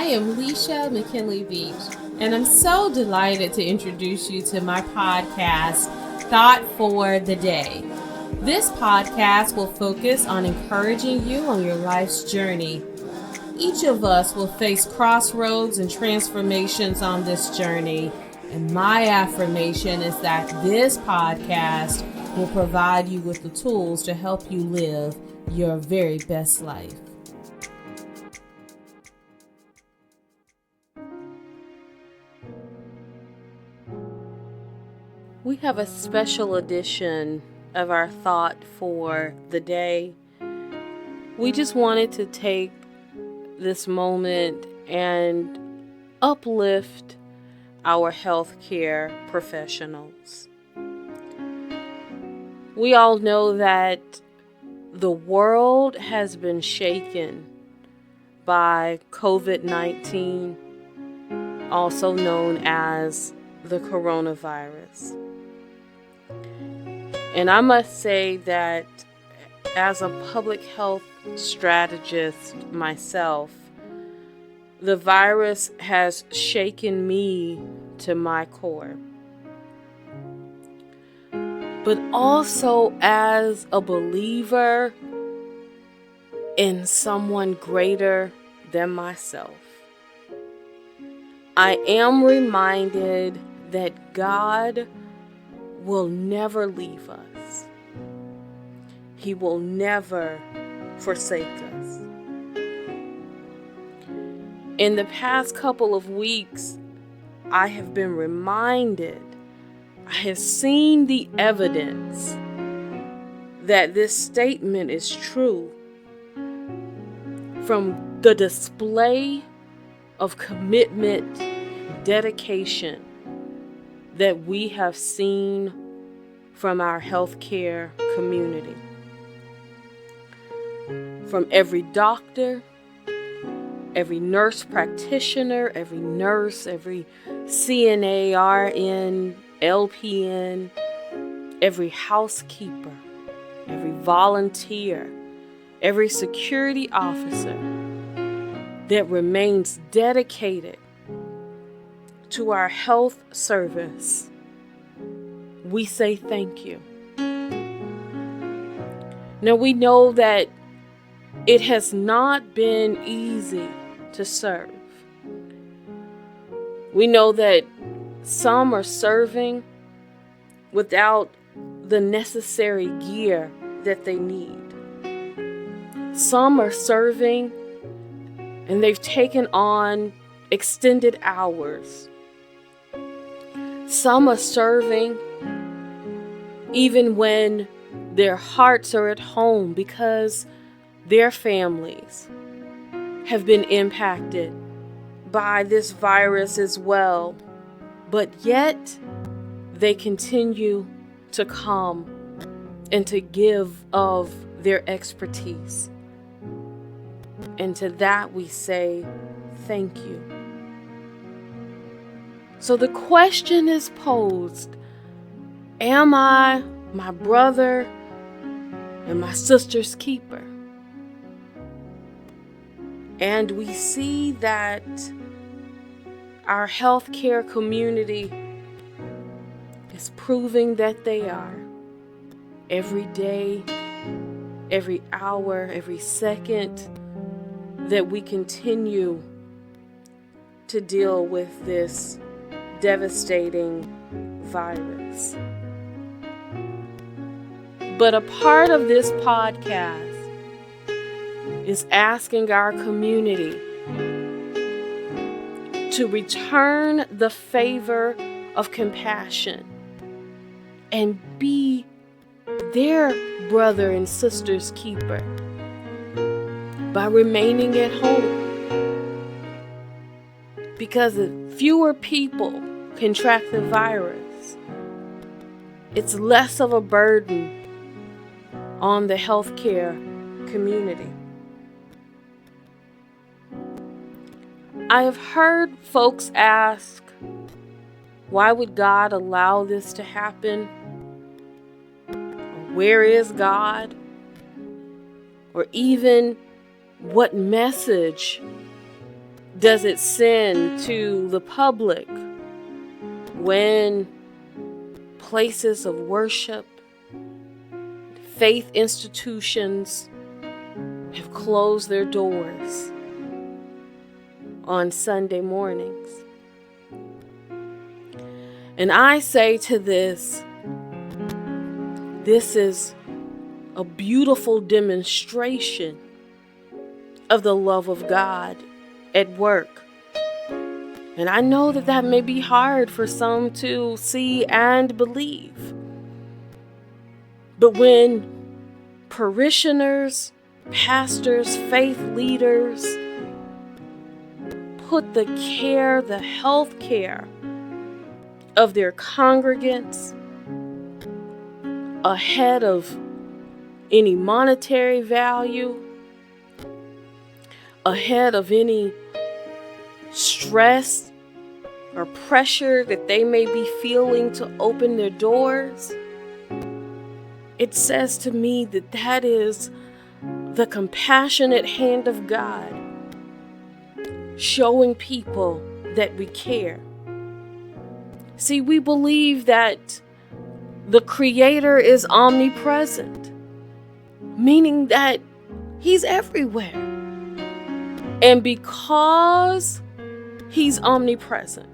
I am Leisha McKinley-Beach, and I'm so delighted to introduce you to my podcast, Thought for the Day. This podcast will focus on encouraging you on your life's journey. Each of us will face crossroads and transformations on this journey, and my affirmation is that this podcast will provide you with the tools to help you live your very best life. We have a special edition of our thought for the day. We just wanted to take this moment and uplift our healthcare professionals. We all know that the world has been shaken by COVID-19, also known as the coronavirus. And I must say that as a public health strategist myself, the virus has shaken me to my core. But also as a believer in someone greater than myself, I am reminded that God will never leave us. He will never forsake us. In the past couple of weeks, I have been reminded, I have seen the evidence that this statement is true from the display of commitment, dedication that we have seen from our healthcare community. From every doctor, every nurse practitioner, every nurse, every CNA, RN, LPN, every housekeeper, every volunteer, every security officer that remains dedicated to our health service, we say thank you. Now we know that it has not been easy to serve. We know that some are serving without the necessary gear that they need. Some are serving and they've taken on extended hours. Some are serving even when their hearts are at home because their families have been impacted by this virus as well. But yet they continue to come and to give of their expertise. And to that we say thank you. So the question is posed, am I my brother and my sister's keeper? And we see that our healthcare community is proving that they are. Every day, every hour, every second that we continue to deal with this devastating virus. But a part of this podcast is asking our community to return the favor of compassion and be their brother and sister's keeper by remaining at home. Because if fewer people contract the virus, it's less of a burden on the healthcare community. I have heard folks ask, why would God allow this to happen? Or where is God? Or even what message does it send to the public when places of worship, faith institutions have closed their doors on Sunday mornings? And I say to this is a beautiful demonstration of the love of God at work. And I know that may be hard for some to see and believe. But when parishioners, pastors, faith leaders put the health care of their congregants ahead of any monetary value, ahead of any stress or pressure that they may be feeling to open their doors, it says to me that is the compassionate hand of God showing people that we care. See, we believe that the Creator is omnipresent, meaning that He's everywhere. And because He's omnipresent,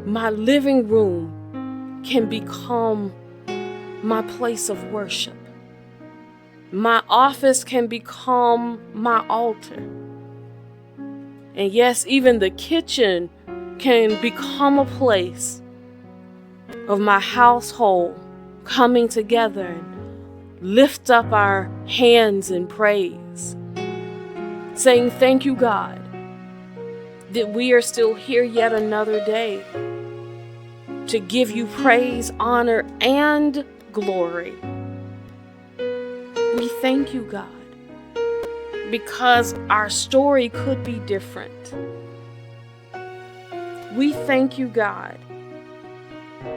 my living room can become my place of worship. My office can become my altar. And yes, even the kitchen can become a place of my household coming together and lift up our hands in praise, saying, thank you, God, that we are still here yet another day to give you praise, honor, and glory. We thank you, God, because our story could be different. We thank you, God,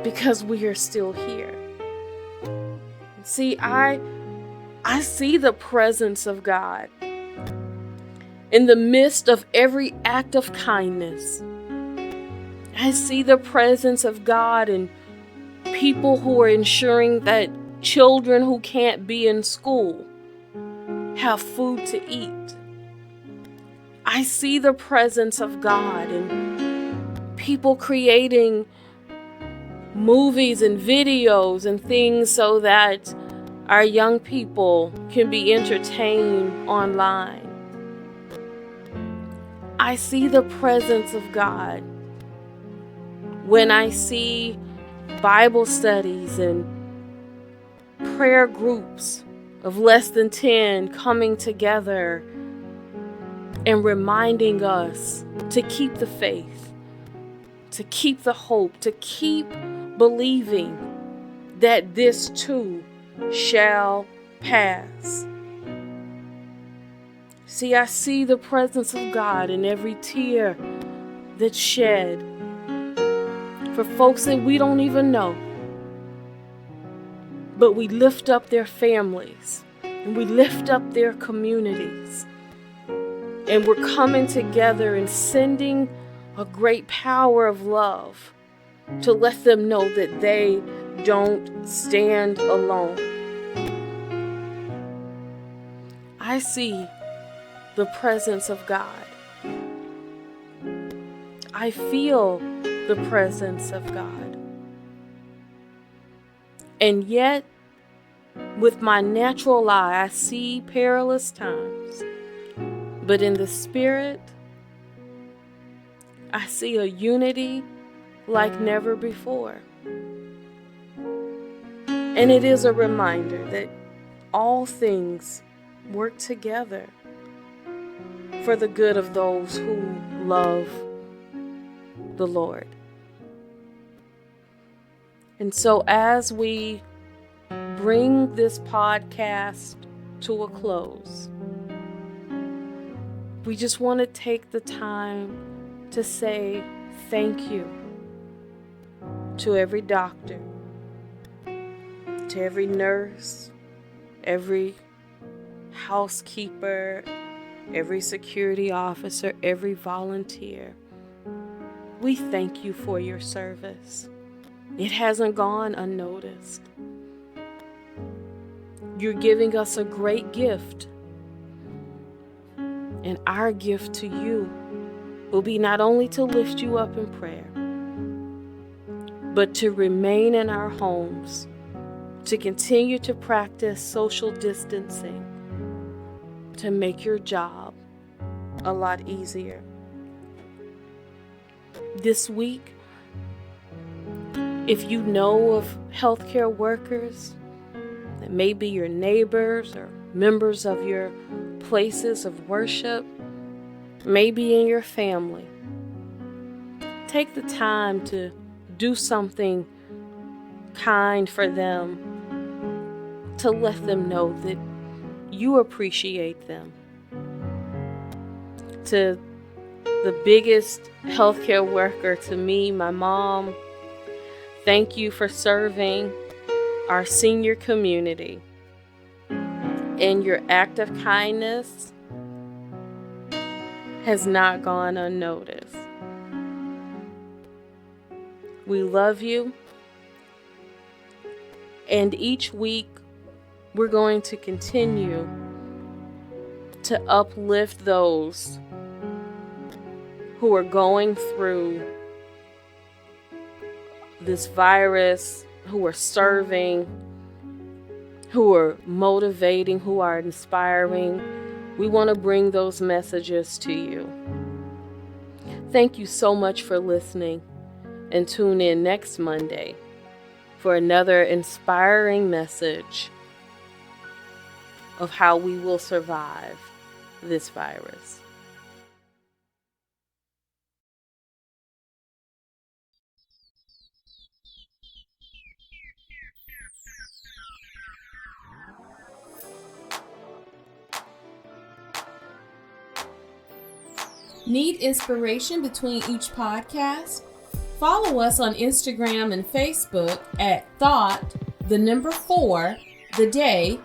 because we are still here. See, I see the presence of God in the midst of every act of kindness. I see the presence of God in people who are ensuring that children who can't be in school have food to eat. I see the presence of God in people creating movies and videos and things so that our young people can be entertained online. I see the presence of God when I see Bible studies and prayer groups of less than 10 coming together and reminding us to keep the faith, to keep the hope, to keep believing that this too shall pass. See, I see the presence of God in every tear that's shed for folks that we don't even know. But we lift up their families and we lift up their communities. And we're coming together and sending a great power of love to let them know that they don't stand alone. I see the presence of God. I feel the presence of God. And yet, with my natural eye, I see perilous times. But in the spirit, I see a unity like never before. And it is a reminder that all things work together for the good of those who love the Lord. And so as we bring this podcast to a close, we just want to take the time to say thank you to every doctor, to every nurse, every housekeeper, every security officer, every volunteer. We thank you for your service. It hasn't gone unnoticed. You're giving us a great gift. And our gift to you will be not only to lift you up in prayer, but to remain in our homes, to continue to practice social distancing, to make your job a lot easier. This week, if you know of healthcare workers that may be your neighbors or members of your places of worship, maybe in your family, take the time to do something kind for them, to let them know that you appreciate them. To the biggest healthcare worker to me, my mom, thank you for serving our senior community. And your act of kindness has not gone unnoticed. We love you. And each week, we're going to continue to uplift those who are going through this virus, who are serving, who are motivating, who are inspiring. We want to bring those messages to you. Thank you so much for listening, and tune in next Monday for another inspiring message of how we will survive this virus. Need inspiration between each podcast? Follow us on Instagram and Facebook at thought4theday,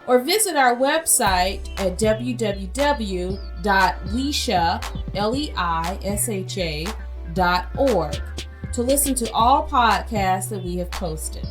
or visit our website at www.leisha.org to listen to all podcasts that we have posted.